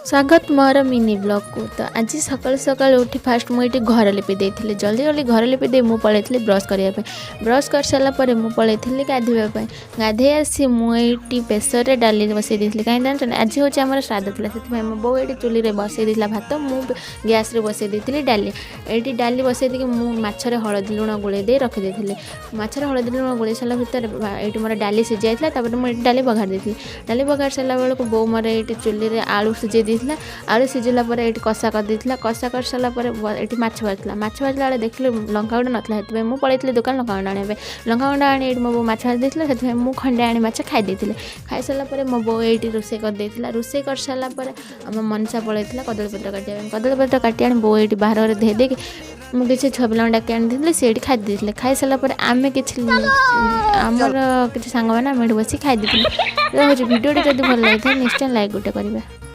स्वागत मोर mini blog को। तो आज सकाल सकाल उठी फास्ट मुझे घर लिपि देती जल्दी जल्दी घर लिपि दे मुझे पलैली ब्रश करने ब्रश कर सारापर मुझे पलैली गाधोवाई गाधे आसी मुझे प्रेसर डाली बसई दी कहीं जानते आज हूँ आम श्राद्ध थी मो बो ये चुली बसई दी भात मु गैस बसई दी डाली ये डाली बसई दी मुझे हलदी लुण गोल दे रखी मछर हलदी लुण गोल सारा भितर ये मोर डाली सीझ जाता मुझे डाली बघार दी डाली बघार सारा बेलू बो मोर ये चुली में आलू सीझे आलू सीझला ये कषा कर कषा कर सारापर ये माछ भाजला बेले देखिए लंका गुंड नाला मुझे पलैली दुकान लंका गुंड आने लंका गुंड आनी मो बो माछ भाजी देती मुझे खंडे आनी माछ खाई खाई सारापर मो बो ये रोसे कर रोसे कर सारापर आम मनसा पलैला कदलीपत्र काटा कदलीपत्र काटी आनी बो ये बाहर धे दे मुझे छुआ पिला डाक आनी सी खाई खाई सारापर आम कि आमर किसी सांग मैंने बस खाई भिडियो जब भल लगी निश्चय लाइक गोटे करें।